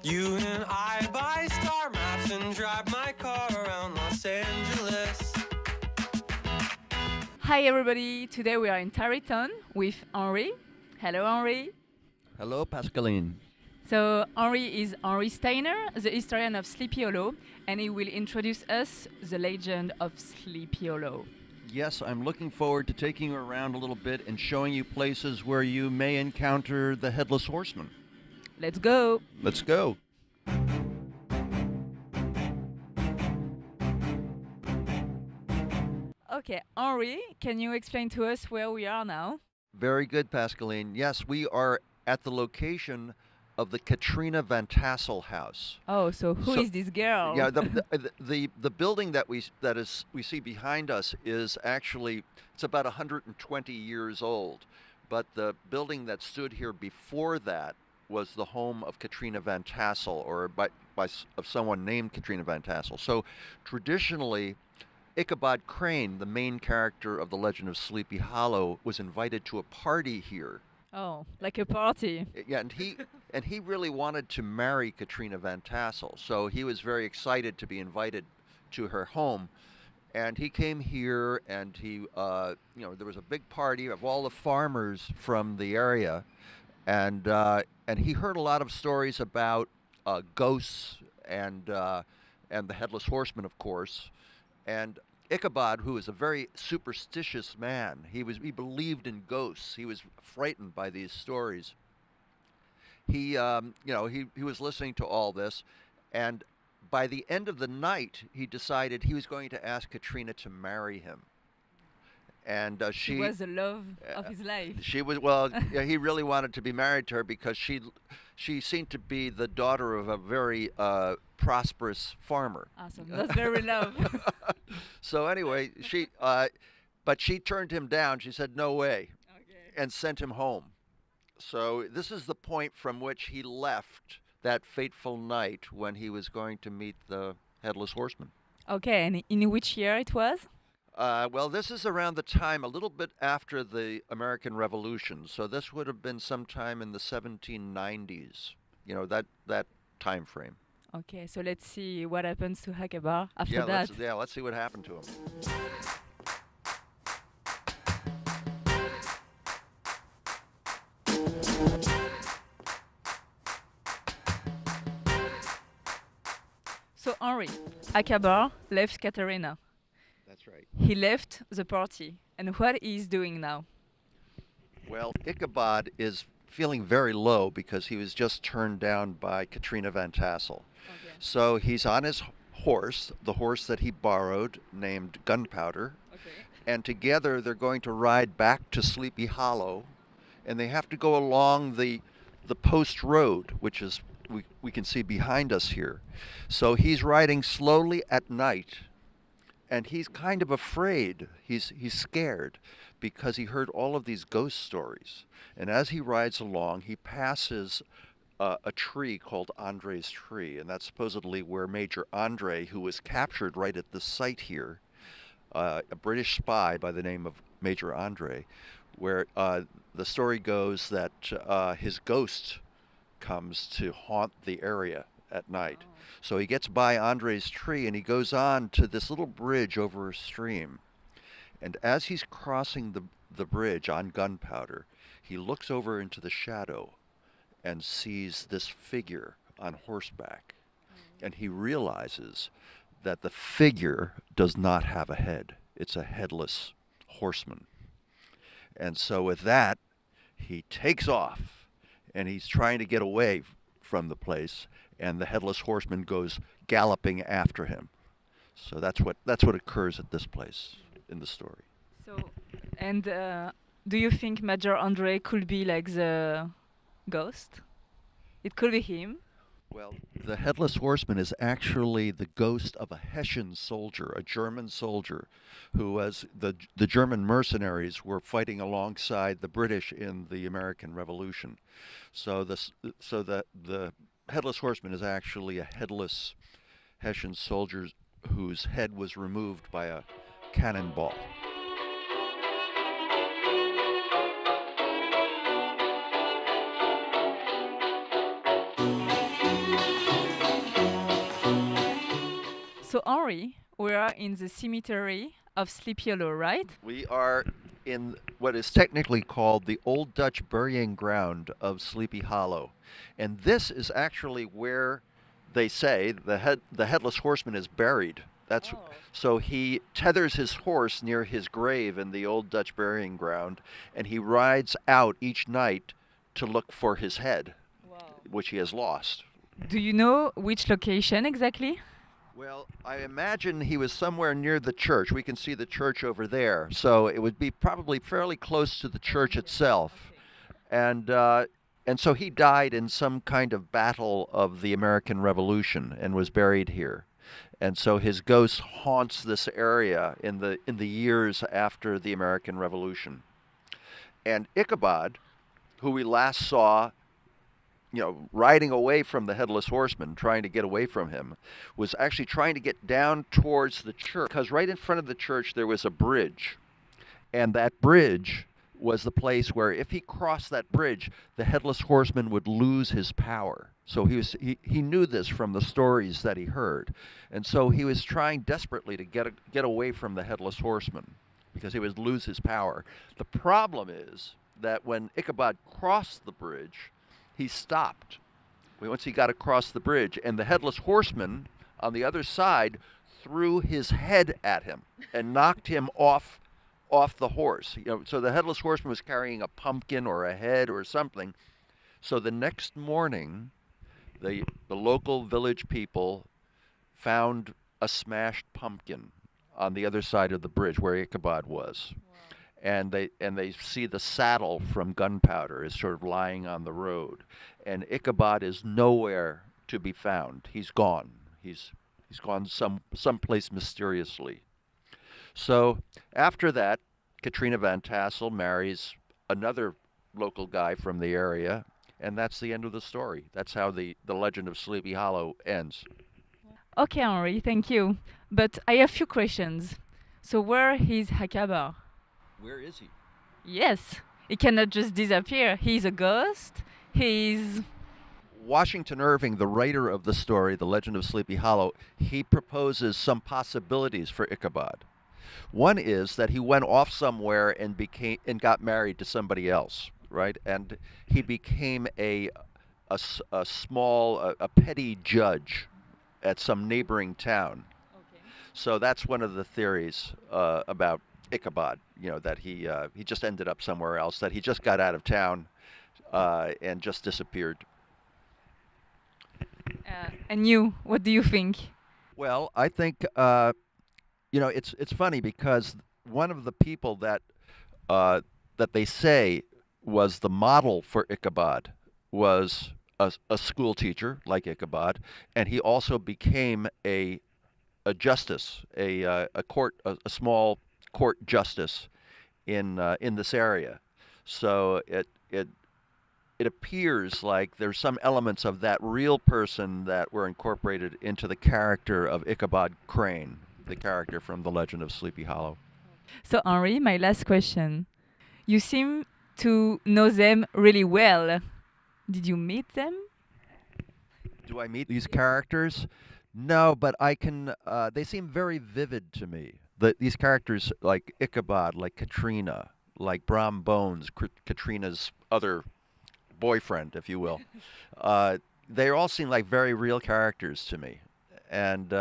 You and I buy star maps and drive my car around Los Angeles. Hi everybody, today we are in Tarrytown with Henri. Hello Henri. Hello, Pascaline. So Henri is Henri Steiner, the historian of Sleepy Hollow, and he will introduce us the legend of Sleepy Hollow. Yes, I'm looking forward to taking you around a little bit and showing you places where you may encounter the Headless Horseman. Let's go! Let's go. Okay, Henri, can you explain to us where we are now? Very good, Pascaline. Yes, we are at the location of the Katrina Van Tassel house. Oh, so who So- is this girl? Yeah, the building that we see behind us is actually it's about 120 years old, but the building that stood here before that was the home of Katrina Van Tassel, or of someone named Katrina Van Tassel. So traditionally, Ichabod Crane, the main character of the Legend of Sleepy Hollow, was invited to a party here. Oh, like a party. Yeah, and he really wanted to marry Katrina Van Tassel, so he was very excited to be invited to her home. And he came here, and there was a big party of all the farmers from the area, and he heard a lot of stories about ghosts and the headless horseman, of course. And Ichabod, who is a very superstitious man, he believed in ghosts. He was frightened by these stories. He was listening to all this, and by the end of the night, he decided he was going to ask Katrina to marry him. And She was the love of his life. she was well. Yeah, he really wanted to be married to her because she seemed to be the daughter of a very prosperous farmer. Awesome. That's very love. So anyway, but she turned him down. She said no way, Okay. and sent him home. So this is the point from which he left that fateful night when he was going to meet the headless horseman. Okay, and in which year it was? Well, this is around the time, a little bit after the American Revolution. So this would have been sometime in the 1790s. That time frame. Okay, so let's see what happens to Ichabod after Yeah, that. let's see what happened to him. So Henri, Ichabod left Katerina. That's right. He left the party. And what he is doing now? Well, Ichabod is feeling very low because he was just turned down by Katrina Van Tassel. Okay. So he's on his horse, the horse that he borrowed, named Gunpowder, Okay. and together they're going to ride back to Sleepy Hollow, and they have to go along the post road, which is we can see behind us here. So he's riding slowly at night, and he's kind of afraid. He's scared because he heard all of these ghost stories. And as he rides along, he passes a tree called Andre's tree, and that's supposedly where Major Andre, who was captured right at the site here, a British spy by the name of Major Andre, where the story goes that his ghost comes to haunt the area at night. So he gets by Andre's tree and he goes on to this little bridge over a stream. And as he's crossing the bridge on Gunpowder, he looks over into the shadow and sees this figure on horseback. And he realizes that the figure does not have a head. It's a headless horseman. And so with that, he takes off and he's trying to get away from the place, and the headless horseman goes galloping after him. So that's what occurs at this place in the story. So, and do you think Major Andre could be like the ghost? It could be him. Well, the headless horseman is actually the ghost of a Hessian soldier, a German soldier, who was the German mercenaries were fighting alongside the British in the American Revolution. So the headless horseman is actually a headless Hessian soldier whose head was removed by a cannonball. So Henri, we are in the cemetery of Sleepy Hollow, right? We are in what is technically called the Old Dutch Burying Ground of Sleepy Hollow. And this is actually where they say the headless horseman is buried. That's so he tethers his horse near his grave in the Old Dutch Burying Ground, and he rides out each night to look for his head, which he has lost. Do you know which location exactly? Well, I imagine he was somewhere near the church. We can see the church over there, so it would be probably fairly close to the church itself. And so he died in some kind of battle of the American Revolution and was buried here. And so his ghost haunts this area in the years after the American Revolution. And Ichabod, who we last saw, riding away from the headless horseman, trying to get away from him, was actually trying to get down towards the church, because right in front of the church there was a bridge. And that bridge was the place where if he crossed that bridge, the headless horseman would lose his power. So he knew this from the stories that he heard. And so he was trying desperately to get away from the headless horseman because he would lose his power. The problem is that when Ichabod crossed the bridge, he stopped once he got across the bridge, and the headless horseman on the other side threw his head at him and knocked him off the horse. So the headless horseman was carrying a pumpkin or a head or something. So the next morning, the local village people found a smashed pumpkin on the other side of the bridge where Ichabod was. And they see the saddle from gunpowder is sort of lying on the road, and Ichabod is nowhere to be found. He's gone. He's gone someplace mysteriously. So after that, Katrina Van Tassel marries another local guy from the area, and that's the end of the story. That's how the legend of Sleepy Hollow ends. Okay, Henri, thank you. But I have few questions. So where is Ichabod? Where is he? Yes, he cannot just disappear. He's a ghost. He's... Washington Irving, the writer of the story, The Legend of Sleepy Hollow, he proposes some possibilities for Ichabod. One is that he went off somewhere and got married to somebody else, right? And he became a petty judge at some neighboring town. Okay. So that's one of the theories about Ichabod, that he just ended up somewhere else, that he just got out of town and just disappeared. And you, what do you think? Well, I think it's funny because one of the people that they say was the model for Ichabod was a school teacher like Ichabod, and he also became a justice, a small court justice in this area. So it appears like there's some elements of that real person that were incorporated into the character of Ichabod Crane, the character from The Legend of Sleepy Hollow. So Henri, my last question. You seem to know them really well. Did you meet them? Do I meet these characters? No, but I can. They seem very vivid to me. These characters, like Ichabod, like Katrina, like Brom Bones, Katrina's other boyfriend, if you will. They all seem like very real characters to me, and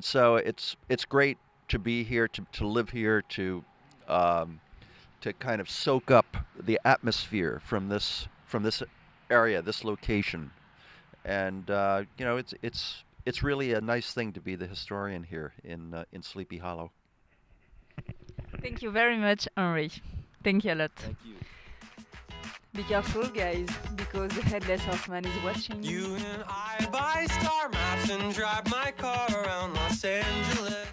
so it's great to be here, to live here, to kind of soak up the atmosphere from this area, this location, and it's really a nice thing to be the historian here in Sleepy Hollow. Thank you very much, Henri. Thank you a lot. Thank you. Be careful, guys, because the headless horseman is watching. You and I buy star maps and drive my car around Los Angeles.